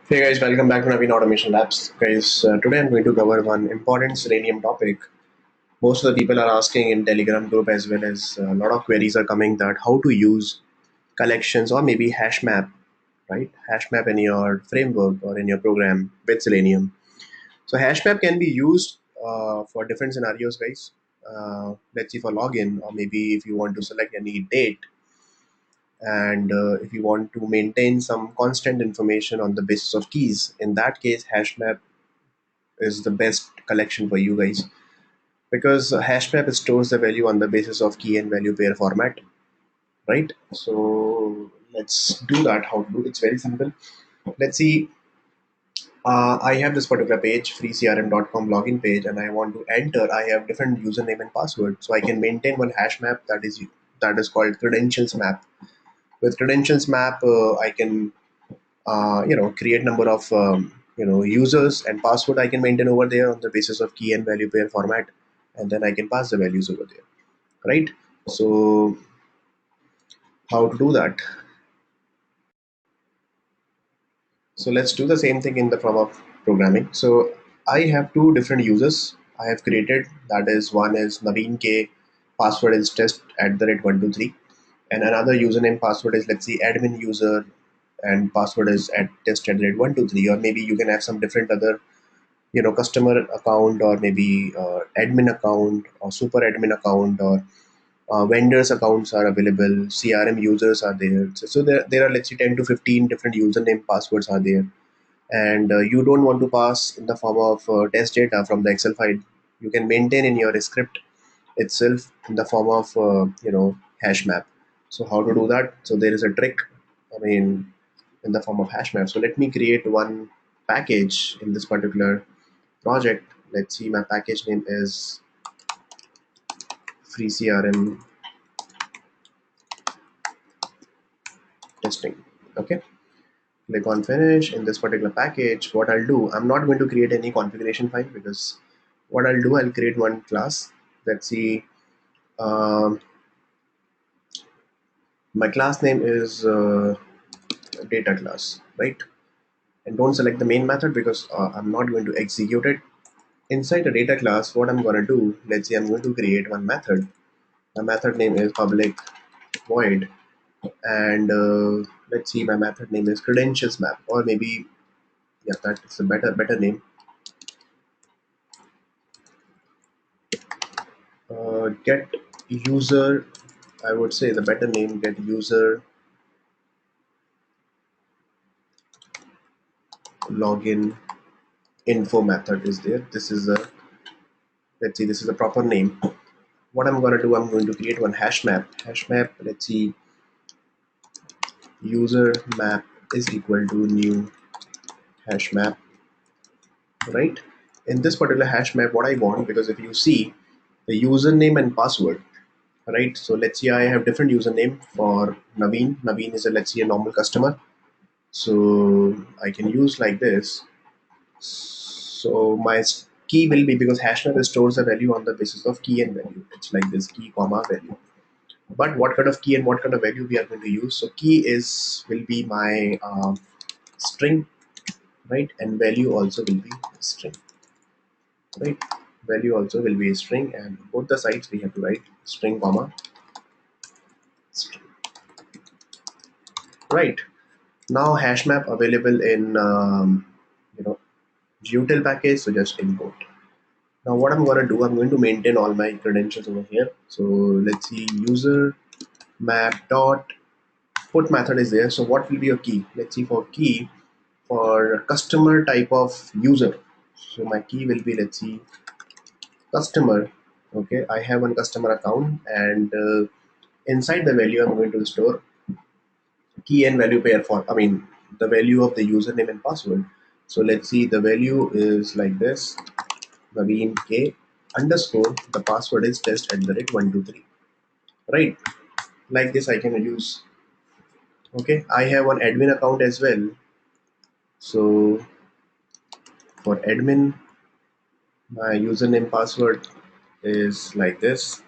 Hey guys, welcome back to Naveen Automation Labs. Guys, today I'm going to cover one important Selenium topic. Most of the people are asking in Telegram group as well as a lot of queries are coming that how to use collections or maybe hash map, right? Hash map in your framework or in your program with Selenium. So hash map can be used for different scenarios, guys. Let's see for login or maybe if you want to select any date and if you want to maintain some constant information on the basis of keys. In that case, HashMap is the best collection for you guys because HashMap stores the value on the basis of key and value pair format, right? So let's do that. How to do it? It's very simple. Let's see. I have this particular page, freecrm.com login page, and I want to enter. I have different username and password, so I can maintain one hash map that is called credentials map. With credentials map, I can create number of users and password I can maintain over there on the basis of key and value pair format, and then I can pass the values over there, right? So how to do that? So let's do the same thing in the form of programming. So I have two different users I have created. That is, one is Naveen K, password is test at the rate 123, and another username password is, let's see, admin user, and password is at test at the rate 123. Or maybe you can have some different other customer account, or maybe admin account or super admin account, or vendors accounts are available, CRM users are there. So there are, let's say, 10 to 15 different username passwords are there, and you don't want to pass in the form of test data from the Excel file. You can maintain in your script itself in the form of hash map. So how to do that? So there is a trick, I mean, in the form of hash map. So let me create one package in this particular project. Let's see, my package name is free CRM testing. Okay, click on finish. In this particular package, what I'll do, I'm not going to create any configuration file, because what I'll do, I'll create one class. Let's see, um, my class name is data class, right? And don't select the main method because I'm not going to execute it. Inside the data class, what I'm going to do, let's say I'm going to create one method. The method name is public void, and let's see, my method name is credentials map, or maybe, yeah, that is a better name. Get user, I would say the better name, get user login info method is there. This is a, let's see, this is a proper name. What I'm going to do, I'm going to create one hash map. Let's see, user map is equal to new hash map, right? In this particular hash map, what I want, because if you see the username and password, right? So let's see, I have different username for Naveen. Naveen is a, let's see, a normal customer. So I can use like this. So my key will be, because HashMap stores a value on the basis of key and value. It's like this, key comma value. But what kind of key and what kind of value we are going to use? So key is will be my string, right? And value also will be string, right? Value also will be a string, and both the sides we have to write string comma string, right? Now hash map available in util package, so just import. Now what I'm going to do, I'm going to maintain all my credentials over here. So let's see, user map dot put method is there. So what will be your key? Let's see, for key, for customer type of user, so my key will be, let's see, customer. Okay, I have one customer account, and inside the value I'm going to store key and value pair for, I mean, the value of the username and password. So let's see, the value is like this, Naveen K underscore, the password is test at the rate 123, right? Like this I can use. Okay, I have one admin account as well. So for admin, my username password is like this,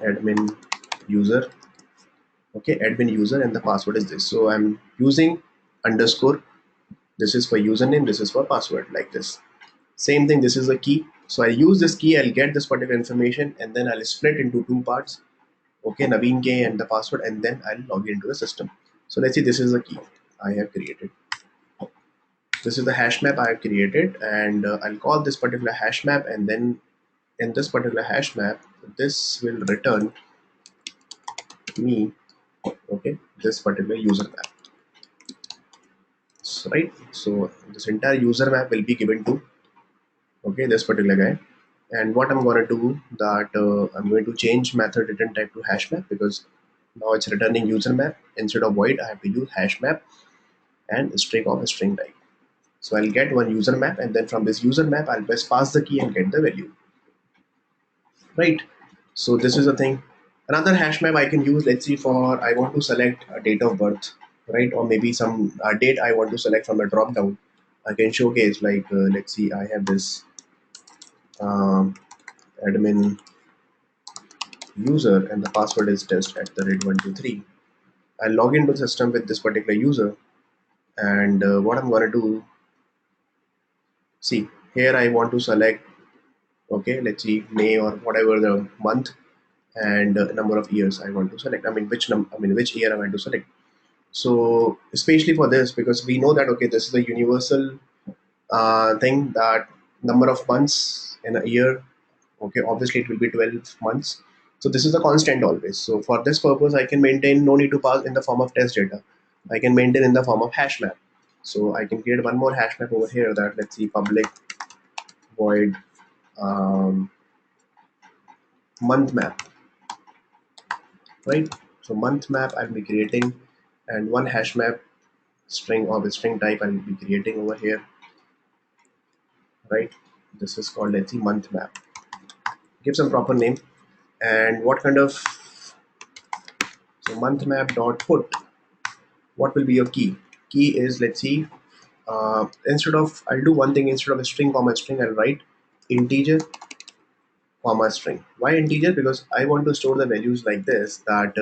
admin user. Okay, admin user, and the password is this. So I'm using underscore. This is for username, this is for password, like this. Same thing, this is a key. So I'll use this key, I'll get this particular information, and then I'll split into two parts. Okay, Naveen K and the password, and then I'll log into the system. So let's see, this is the key I have created. This is the hash map I have created, and I'll call this particular hash map, and then in this particular hash map, this will return me, okay, this particular user map. So, right, so this entire user map will be given to, okay, this particular guy. And what I'm going to do that I'm going to change method return type to hash map, because now it's returning user map. Instead of void, I have to use hash map and string of a string type. So I'll get one user map, and then from this user map I'll just pass the key and get the value, right? So this is the thing. Another hash map I can use, let's see, for I want to select a date of birth, right? Or maybe some date I want to select from the drop down. I can showcase, like let's see, I have this admin user, and the password is test@123. I'll log into the system with this particular user, and what I'm going to do, see here I want to select, okay, let's see, May or whatever the month, and number of years I want to select. I mean which year I want to select. So especially for this, because we know that, okay, this is a universal thing, that number of months in a year, okay, obviously it will be 12 months. So this is a constant always. So for this purpose, I can maintain, no need to pass in the form of test data. I can maintain in the form of hash map. So I can create one more hash map over here, that let's see, public void month map, right? So month map I'll be creating, and one hash map string of a string type I'll be creating over here, right? This is called, let's see, month map. Give some proper name, and what kind of, so month map dot put, what will be your key? Key is, let's see, instead of, I'll do one thing, instead of a string comma string, I'll write integer comma string. Why integer? Because I want to store the values like this, that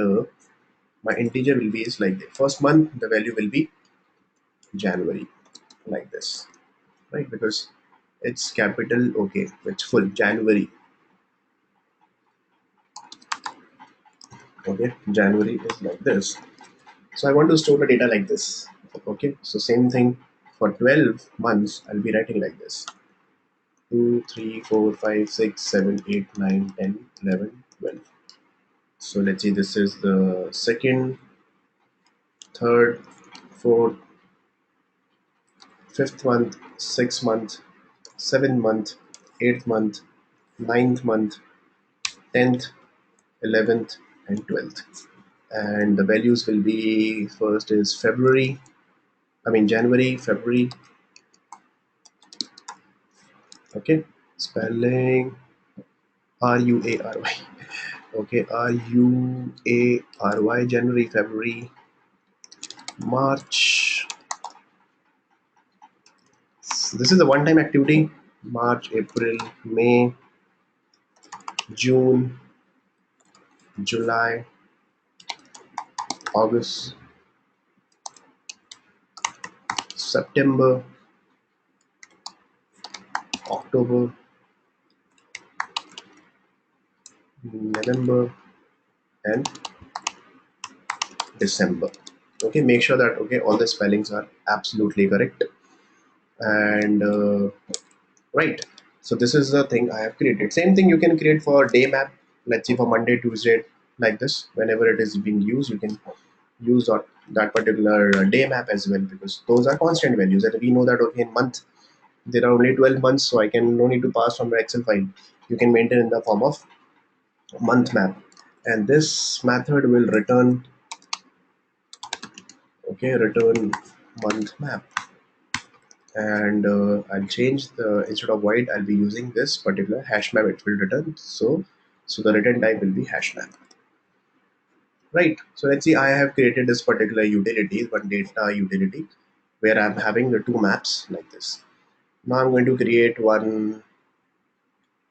my integer will be is like the first month, the value will be January, like this, right? Because it's capital, okay, it's full January, okay, January is like this. So I want to store the data like this, okay. So same thing for 12 months, I'll be writing like this: 2, 3, 4, 5, 6, 7, 8, 9, 10, 11, 12. So let's see, this is the second, third, fourth, fifth month, sixth month, seventh month, eighth month, ninth month, 10th, 11th, and 12th. And the values will be, first is February, I mean January, February, okay, spelling R-U-A-R-Y, okay, R-U-A-R-Y, January, February, March. So this is a one-time activity: March, April, May, June, July, August, September, October, November, and December. Okay, make sure that, okay, all the spellings are absolutely correct. And right, so this is the thing I have created. Same thing you can create for day map. Let's see, for Monday, Tuesday, like this. Whenever it is being used, you can use that particular day map as well, because those are constant values, and we know that, okay, in month there are only 12 months, so I can no need to pass from the Excel file. You can maintain in the form of month map, and this method will return, okay, return month map. And I'll change the, instead of void, I'll be using this particular hash map, it will return. So the return type will be hash map, right? So let's see, I have created this particular utility, one data utility, where I'm having the two maps like this. Now I'm going to create one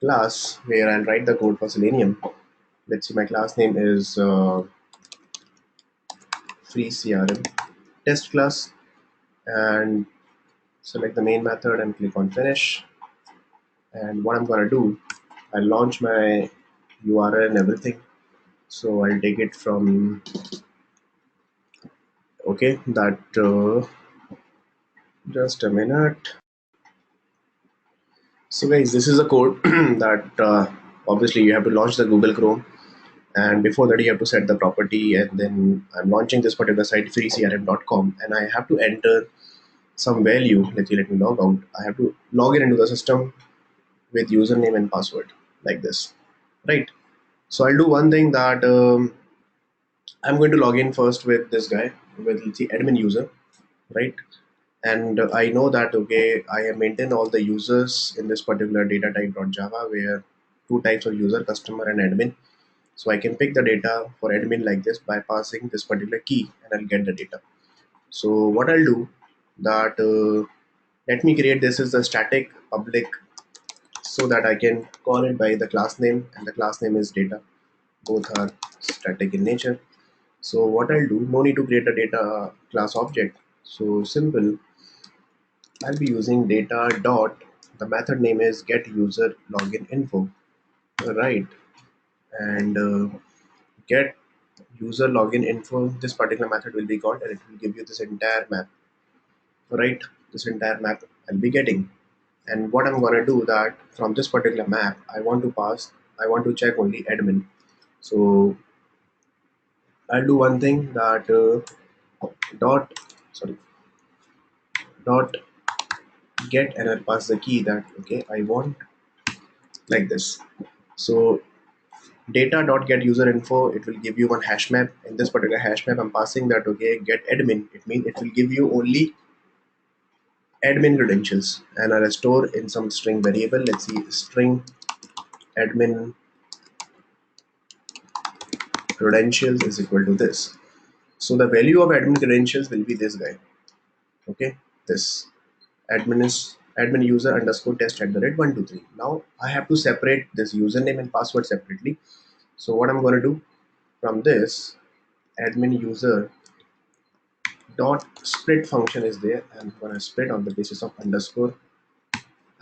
class where I'll write the code for Selenium. Let's see, my class name is free CRM test class. and select the main method and click on finish. And what I'm gonna do, I'll launch my URL and everything. So I'll take it from, okay, that just a minute. So guys, this is a code that obviously you have to launch the Google Chrome, and before that you have to set the property, and then I'm launching this particular site freecrm.com, and I have to enter some value. Let me log out. I have to log in into the system with username and password like this, right? So I'll do one thing that I'm going to log in first with this guy, with the admin user, right? And I know that, okay, I have maintained all the users in this particular data type.java, where two types of user, customer and admin. So I can pick the data for admin like this by passing this particular key, and I'll get the data. So what I'll do that, let me create this as a static public, so that I can call it by the class name, and the class name is data. Both are static in nature. So what I'll do, no need to create a data class object. So simple, I'll be using data dot, the method name is get user login info, right? And get user login info, this particular method will be called, and it will give you this entire map, right? This entire map I'll be getting. And what I'm going to do that from this particular map, I want to check only admin. So I'll do one thing that dot, sorry, dot get, and I'll pass the key that, okay, I want like this. So data dot get user info, it will give you one hash map. In this particular hash map, I'm passing that, okay, get admin, it means it will give you only admin credentials, and I'll store in some string variable. Let's see, string admin credentials is equal to this. So the value of admin credentials will be this guy, okay, this admin user underscore test at the rate 123. Now I have to separate this username and password separately. So what I'm going to do, from this admin user dot split function is there, and I'm going to split on the basis of underscore.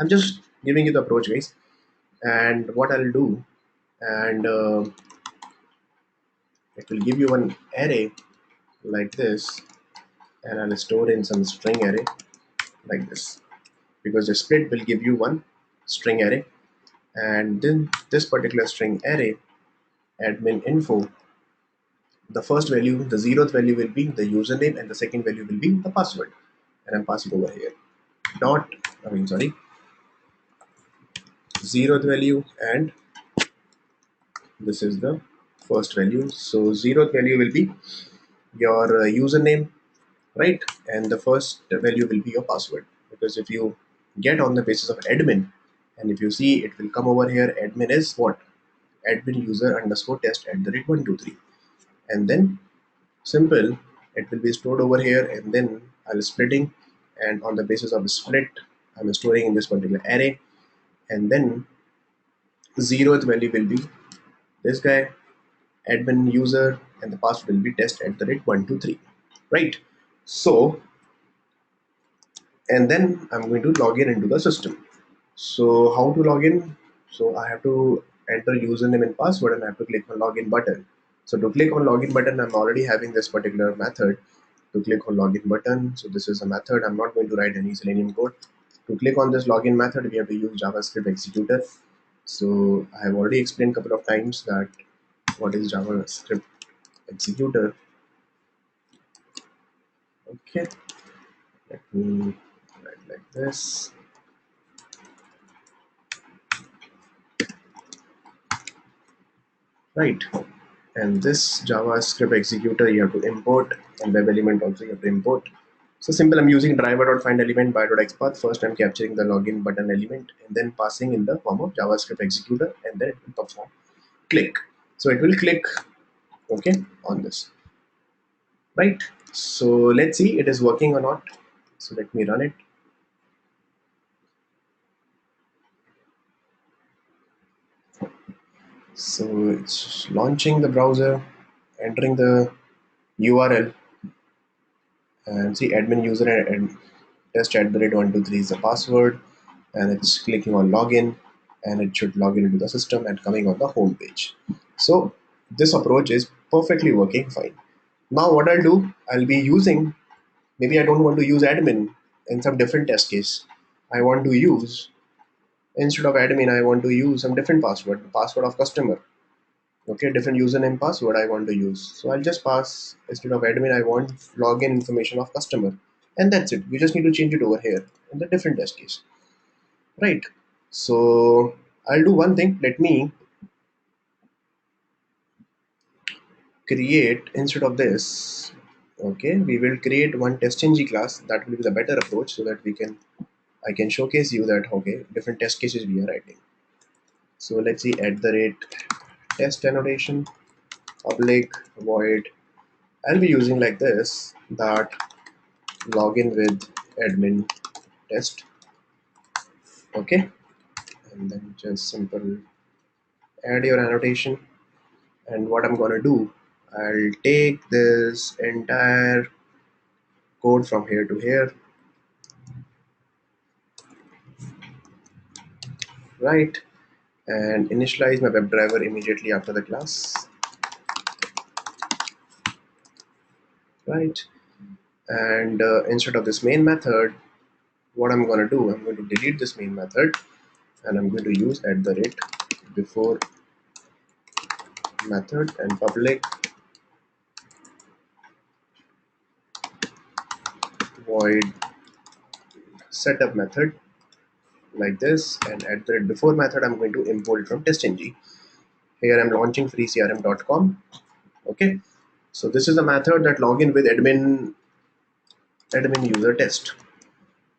I'm just giving you the approach, guys. And what I'll do, and it will give you one array like this, and I'll store in some string array like this, because the split will give you one string array. And then this particular string array admin info, the first value, the 0th value will be the username, and the second value will be the password, and I'm passing over here dot, 0th value, and this is the first value. So 0th value will be your username, right? And the first value will be your password, because if you get on the basis of admin, and if you see, it will come over here, admin is what, admin user underscore test at the rate 123, and then simple, it will be stored over here, and then I'll splitting, and on the basis of split, I'm storing in this particular array, and then 0th value will be this guy, admin user, and the password will be test at the rate 123, right? So, and then I'm going to log in into the system. So how to log in? So I have to enter username and password, and I have to click on login button. So to click on login button, I'm already having this particular method to click on login button. So this is a method. I'm not going to write any Selenium code. To click on this login method, we have to use JavaScript executor. So I have already explained a couple of times that what is JavaScript executor. Okay, let me write like this. Right, and this JavaScript executor you have to import, and web element also you have to import. So simple, I'm using driver.find element by.xpath. First I'm capturing the login button element, and then passing in the form of JavaScript executor, and then it will perform click. So it will click, okay, on this, right? So let's see it is working or not. So let me run it. So it's launching the browser, entering the URL, and see admin user and test @123 is the password, and it's clicking on login, and it should log in into the system and coming on the home page. So this approach is perfectly working fine. Now what I'll do, I'll be using, maybe I don't want to use admin in some different test case. I want to use, instead of admin, I want to use some different password, the password of customer. Okay, different username password I want to use. So I'll just pass, instead of admin, I want login information of customer. And that's it. We just need to change it over here in the different test case. Right. So I'll do one thing. Let me create, instead of this, okay, we will create one testng class. That will be the better approach, so that I can showcase you that, okay, different test cases we are writing. So let's see, @test annotation, public void. I'll be using like this, that login with admin test. Okay, and then just simple add your annotation. And what I'm gonna do, I'll take this entire code from here to here, right, and initialize my WebDriver immediately after the class, right. And instead of this main method, what I'm going to do, I'm going to delete this main method, and I'm going to use @before method and public void setup method, like this. And @before method, I'm going to import it from testng. Here I'm launching freecrm.com. Okay, so this is a method that login with admin user test.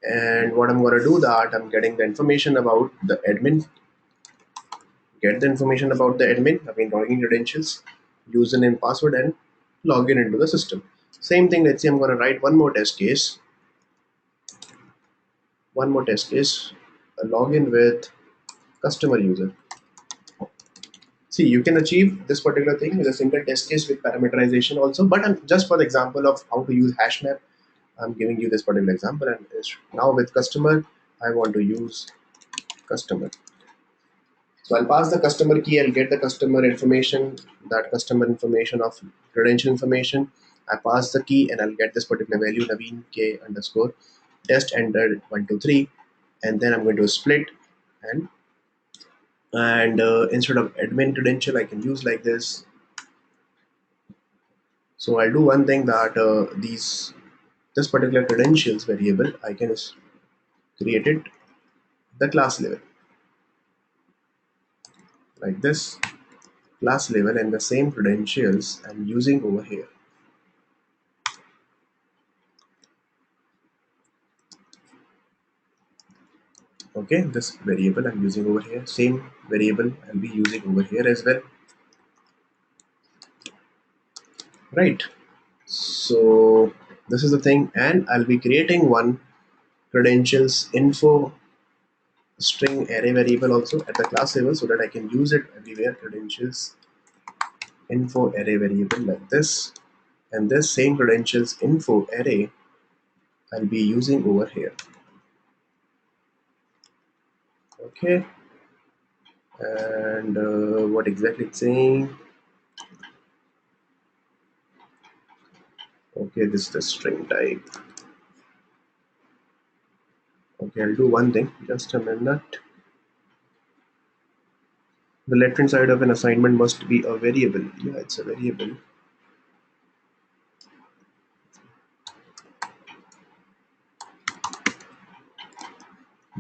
And what I'm going to do, that I'm getting the information about the admin, get the information about the admin, I mean login credentials, username, password, and log in into the system. Same thing, let's say I'm going to write one more test case, a login with customer user. See, you can achieve this particular thing with a single test case with parameterization also, but just for the example of how to use HashMap, I'm giving you this particular example. And now with customer, I want to use customer. So I'll pass the customer key, I'll get the customer information, that customer information of credential information. I pass the key and I'll get this particular value, Naveen K underscore test entered 123, and then I'm going to split, and instead of admin credential, I can use like this. So I'll do one thing, that this particular credentials variable, I can create it the class level, like this, class level, and the same credentials I'm using over here. Okay, this variable I'm using over here, same variable I'll be using over here as well, right. So this is the thing, and I'll be creating one credentials info string array variable also at the class level, so that I can use it everywhere, credentials info array variable, like this. And this same credentials info array I'll be using over here. Okay, and what exactly it's saying, okay, this is the string type. Okay, I'll do one thing, just a minute. The left hand side of an assignment must be a variable. Yeah, it's a variable.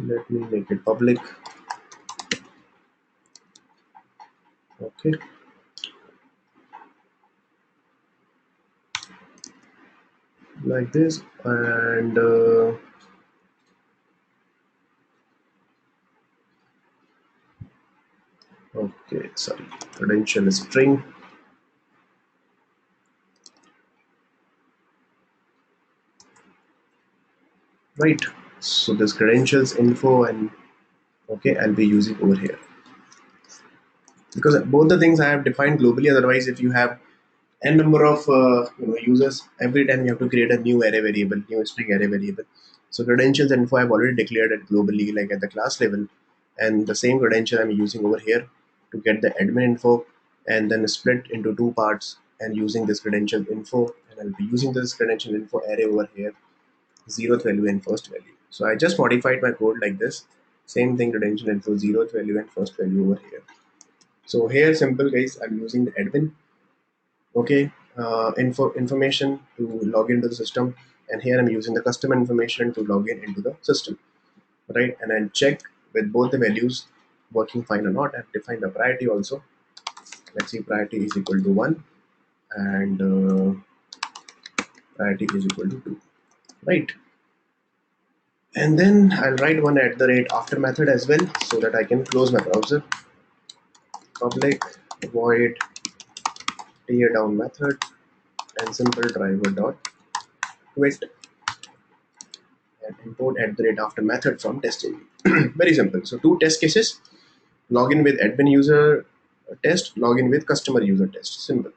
Let me make it public. Okay, like this. And okay, sorry, credential string. Right, so this credentials info, and okay, I'll be using over here, because both the things I have defined globally. Otherwise, if you have n number of users. Every time you have to create a new array variable, new string array variable. So credentials info I've already declared it globally, like at the class level, and the same credential I'm using over here to get the admin info, and then split into two parts and using this credential info, and I'll be using this credential info array over here, 0th value and first value. So I just modified my code like this. Same thing, credential info, 0th value and first value over here. So here, simple guys, I'm using the admin, okay, information to log into the system, and here I'm using the customer information to log in into the system, right? And I'll check with both the values working fine or not. I've defined the priority also. Let's see, priority is equal to 1 and priority is equal to 2, right? And then I'll write one @after method as well, so that I can close my browser. Public void tear down method and simple driver dot quit and import @after method from testing. Very simple. So two test cases: login with admin user test, login with customer user test. Simple.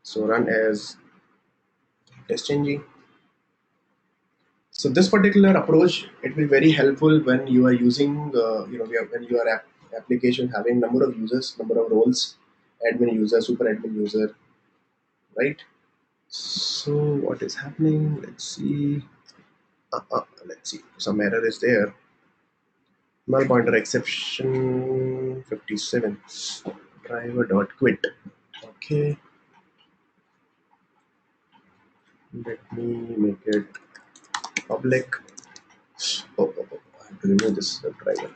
So run as test-ng. So this particular approach, it will be very helpful when you are using, when your application having number of users, number of roles, admin user, super admin user, right? So what is happening? Let's see. Let's see. Some error is there. Null pointer exception 57. Driver dot quit. Okay. Let me make it public. I have to remove this driver.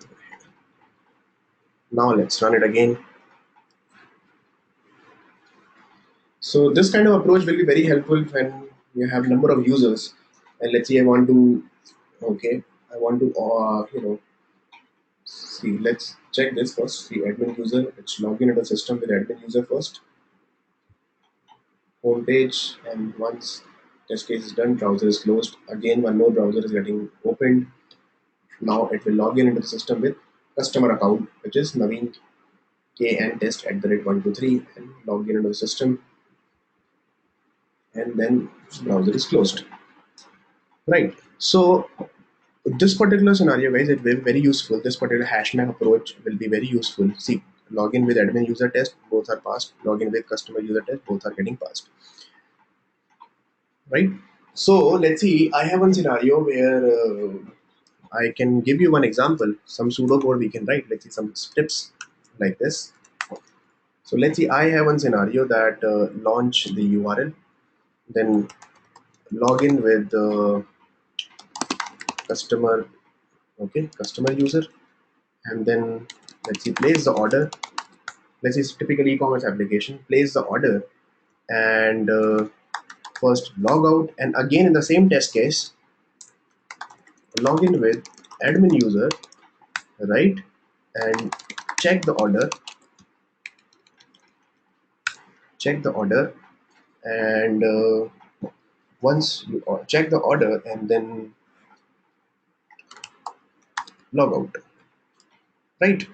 Now let's run it again. So this kind of approach will be very helpful when you have number of users, and let's say I want to, okay, I want to, see, let's check this first. See, admin user, let's log into the system with admin user first. Home page, and once test case is done, browser is closed. Again, one more browser is getting opened. Now it will log in into the system with customer account, which is Naveen KN test @123, and log in into the system, and then browser is closed, right? So this particular scenario, guys, it will be very useful. This particular HashMap approach will be very useful. See, login with admin user test, both are passed. Login with customer user test, both are getting passed, right? So let's see, I have one scenario where I can give you one example, some pseudocode we can write. Let's see some scripts like this. So let's see, I have one scenario that launch the URL, then login with the customer, okay, customer user, and then let's see, place the order. Let's say it's typical e-commerce application. Place the order and first log out, and again in the same test case, log in with admin user, right, and check the order, and once you check the order and then log out, right?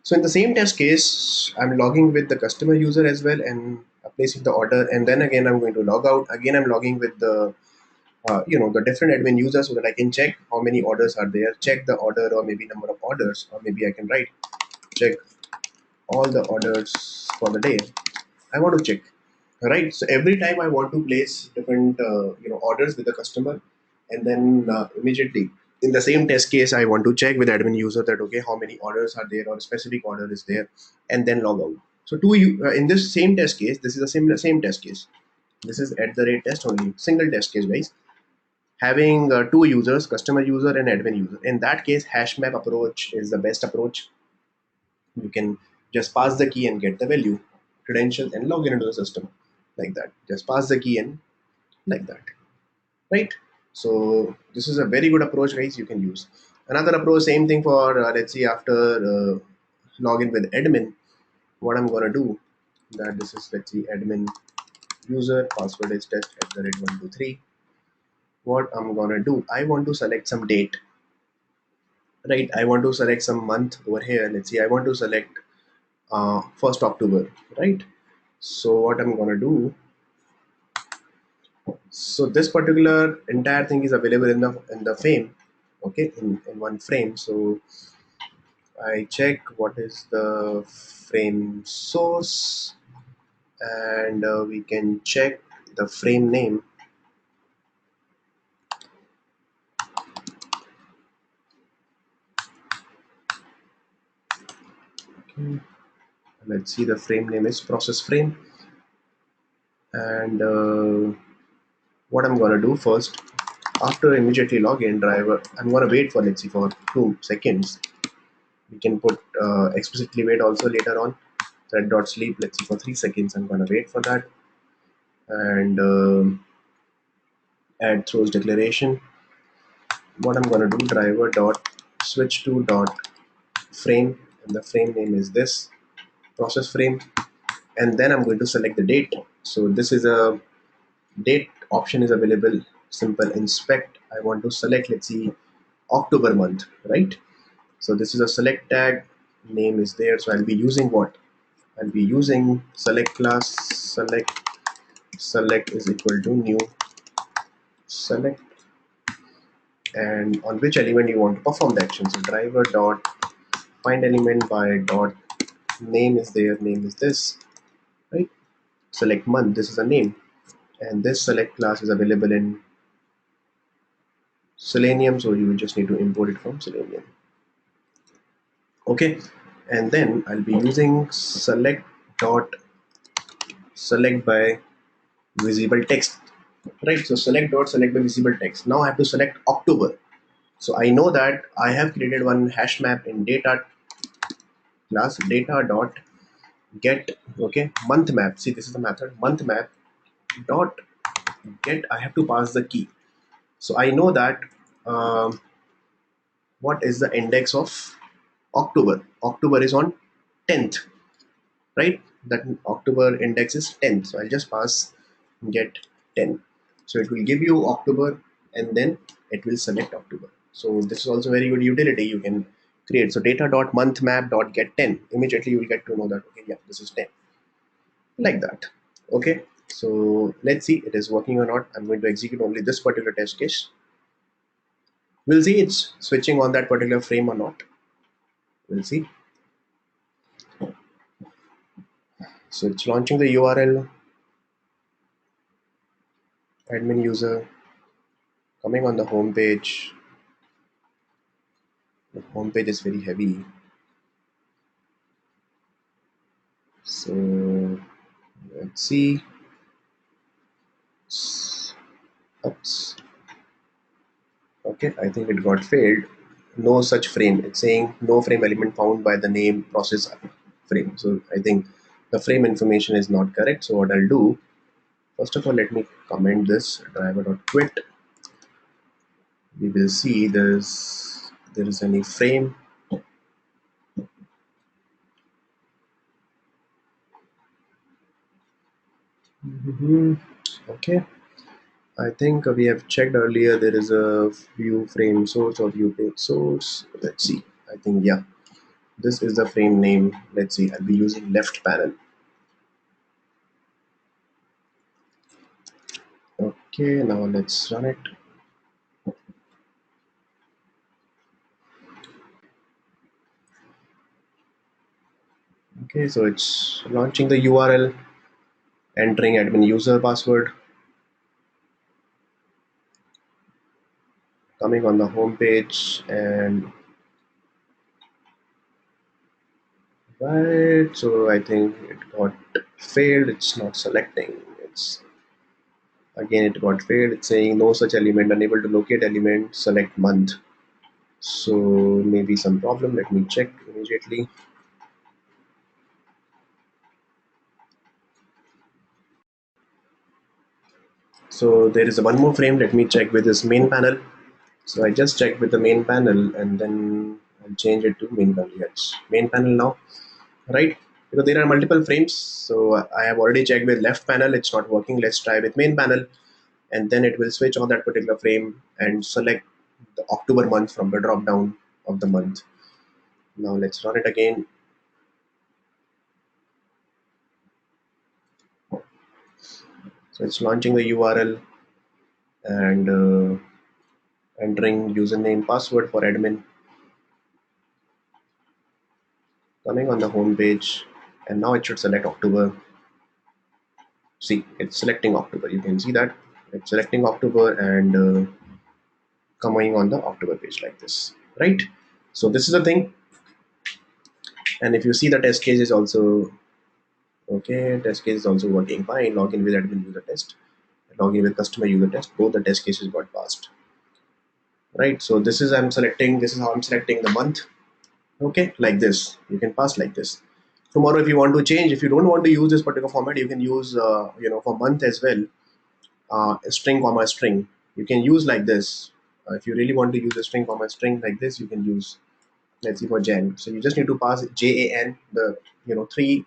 So in the same test case, I'm logging with the customer user as well and placing the order, and then again I'm going to log out. Again I'm logging with the the different admin users, so that I can check how many orders are there, check the order, or maybe number of orders, or maybe I can write check all the orders for the day. I want to check, right? So every time I want to place different orders with the customer, and then immediately in the same test case I want to check with admin user that okay, how many orders are there or a specific order is there, and then log out. So in this same test case, this is a same test case. This is @test only, single test case, guys, having two users, customer user and admin user. In that case, HashMap approach is the best approach. You can just pass the key and get the value, credential, and log in into the system like that. Just pass the key and like that, right? So this is a very good approach, guys, you can use. Another approach, same thing for, let's see, after login with admin, what I'm going to do, that this is, let's see, admin user, password is test @123. What I'm going to do, I want to select some date, right? I want to select some month over here. Let's see, I want to select 1st October, right? So what I'm gonna do, so this particular entire thing is available in the frame, okay, in one frame. So I check what is the frame source, and we can check the frame name. Okay. Let's see, the frame name is process frame. And what I'm gonna do first, after immediately login driver, I'm gonna wait for, let's see, for 2 seconds. We can put explicitly wait also later on. Thread.sleep, let's see, for 3 seconds. I'm gonna wait for that. And add throws declaration. What I'm gonna do, driver dot switch to dot frame, and the frame name is this process frame. And then I'm going to select the date. So this is a date option is available. Simple inspect. I want to select, let's see, October month, right? So this is a select tag, name is there. So I'll be using what? I'll be using select class, select is equal to new select, and on which element you want to perform the action. So driver dot find element by dot name is there, name is this, right? Select month, this is a name, and this select class is available in Selenium, so you will just need to import it from Selenium. Okay, and then I'll be using select dot select by visible text, right? So select dot select by visible text. Now I have to select October. So I know that I have created one hash map in data class, data dot get, okay, month map. See, this is the method month map dot get. I have to pass the key. So I know that what is the index of October. October is on 10th, right? That October index is 10. So I'll just pass get 10. So it will give you October, and then it will select October. So this is also very good utility you can create. So data dot month map dot get 10. Immediately you will get to know that, okay, yeah, this is 10, like that. Okay, so let's see it is working or not. I'm going to execute only this particular test case. We'll see it's switching on that particular frame or not. We'll see. So it's launching the URL, admin user, coming on the home page. The home page is very heavy. So let's see. Oops. Okay, I think it got failed. No such frame. It's saying no frame element found by the name process frame. So I think the frame information is not correct. So what I'll do, first of all, let me comment this driver.quit. We will see there is any frame. Okay, I think we have checked earlier. There is a view frame source or view page source. Let's see. I think, yeah, this is the frame name. Let's see. I'll be using left panel. Okay, now let's run it. Okay, so it's launching the URL, entering admin user password, coming on the home page, and right. So I think it got failed. It's not selecting. It's again it got failed. It's saying no such element, unable to locate element, select month. So maybe some problem. Let me check immediately. So there is a one more frame. Let me check with this main panel. So I just checked with the main panel, and then I'll change it to main panel. Yes, main panel now, right? Because there are multiple frames. So I have already checked with left panel. It's not working. Let's try with main panel, and then it will switch on that particular frame and select the October month from the drop down of the month. Now let's run it again. So it's launching the URL and entering username password for admin, coming on the home page, and now it should select October. See, it's selecting October. You can see that it's selecting October and coming on the October page like this, right? So this is the thing. And if you see, the test case is also okay. Test case is also working fine. Login with admin user test, login with customer user test. Both the test cases got passed, right? So this is I'm selecting. This is how I'm selecting the month. Okay, like this. You can pass like this. Tomorrow, if you want to change, if you don't want to use this particular format, you can use for month as well. A string comma string. You can use like this. If you really want to use a string comma string like this, you can use. Let's see for Jan. So you just need to pass JAN, the three.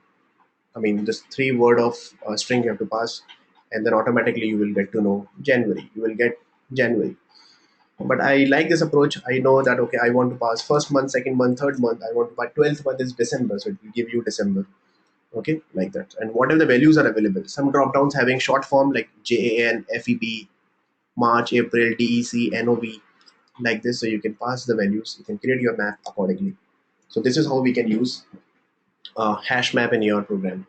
I mean, this 3 word of string you have to pass, and then automatically you will get to know January. You will get January. But I like this approach. I know that okay, I want to pass first month, second month, third month. I want to pass 12th month is December, so it will give you December. Okay, like that. And whatever the values are available, some drop downs having short form like JAN, FEB, March, April, DEC, NOV, like this. So you can pass the values. You can create your map accordingly. So this is how we can use hash map in your program.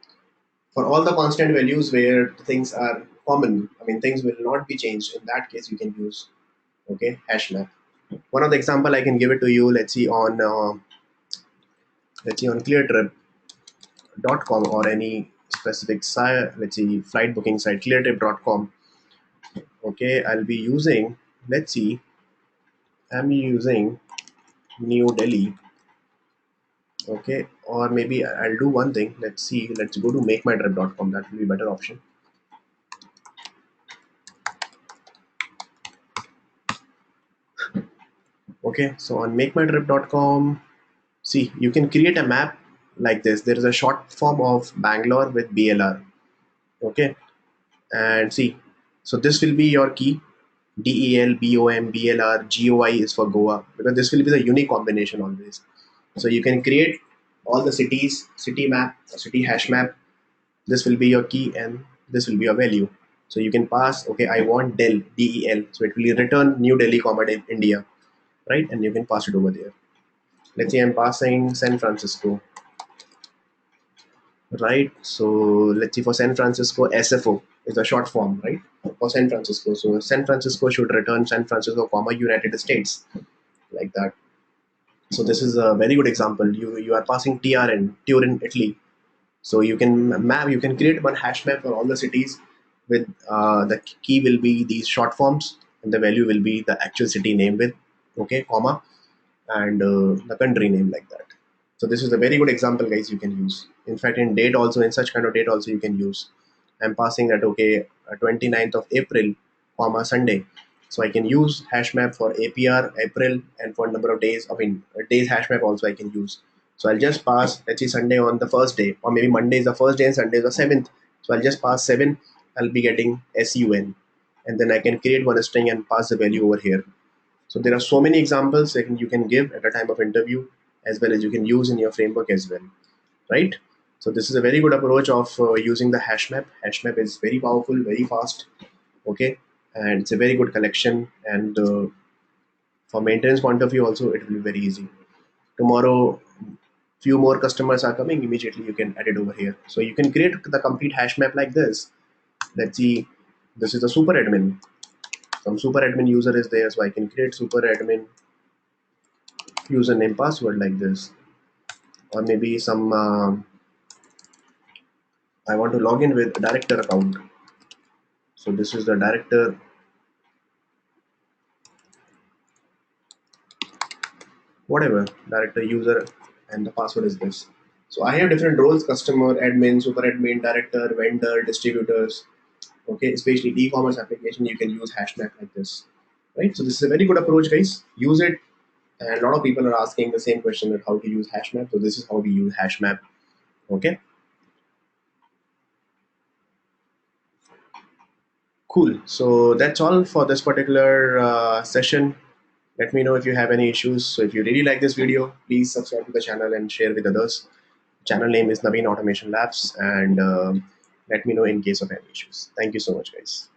For all the constant values where things are common, I mean things will not be changed. In that case, you can use hash map. One of the example I can give it to you. Let's see on cleartrip.com or any specific site. Let's see flight booking site cleartrip.com. Okay, I'll be using. Let's see. I'm using New Delhi. Okay, or maybe I'll do one thing. Let's see. Let's go to makemytrip.com. That will be a better option. Okay, so on makemytrip.com, see, you can create a map like this. There is a short form of Bangalore with BLR. Okay, and see, so this will be your key. DEL, BOM, BLR, GOI is for Goa, because this will be the unique combination always. So you can create all the cities, city map, city hash map. This will be your key and this will be your value. So you can pass, okay, I want Del, DEL. So it will return New Delhi, India, right? And you can pass it over there. Let's say I'm passing San Francisco, right? So let's see for San Francisco, SFO is a short form, right? For San Francisco. So San Francisco should return San Francisco, United States, like that. So this is a very good example. You are passing Turin, Italy. So you can map, you can create one hash map for all the cities with the key will be these short forms and the value will be the actual city name with comma and the country name like that. So this is a very good example, guys, you can use. In fact, in date also, in such kind of date also you can use. I'm passing that 29th of April, Sunday. So I can use hash map for APR, April, and for number of days. I mean, days hash map also I can use. So I'll just pass, let's say Sunday on the first day, or maybe Monday is the first day and Sunday is the 7th. So I'll just pass 7. I'll be getting SUN, and then I can create one string and pass the value over here. So there are so many examples that you can give at a time of interview, as well as you can use in your framework as well, right? So this is a very good approach of using the hash map. Hash map is very powerful, very fast, okay, and it's a very good collection. And for maintenance point of view, also it will be very easy. Tomorrow, few more customers are coming. Immediately, you can add it over here. So you can create the complete hash map like this. Let's see. This is the super admin. Some super admin user is there, so I can create super admin username password like this, or maybe some I want to log in with director account. So this is the director, whatever, director user, and the password is this. So I have different roles: customer, admin, super admin, director, vendor, distributors. Okay, especially e-commerce application, you can use hash map like this, right? So this is a very good approach, guys. Use it. And a lot of people are asking the same question that how to use hash map. So this is how we use hash map. Okay. Cool. So that's all for this particular session. Let me know if you have any issues. So if you really like this video, please subscribe to the channel and share with others. Channel name is Naveen Automation Labs, and let me know in case of any issues. Thank you so much, guys.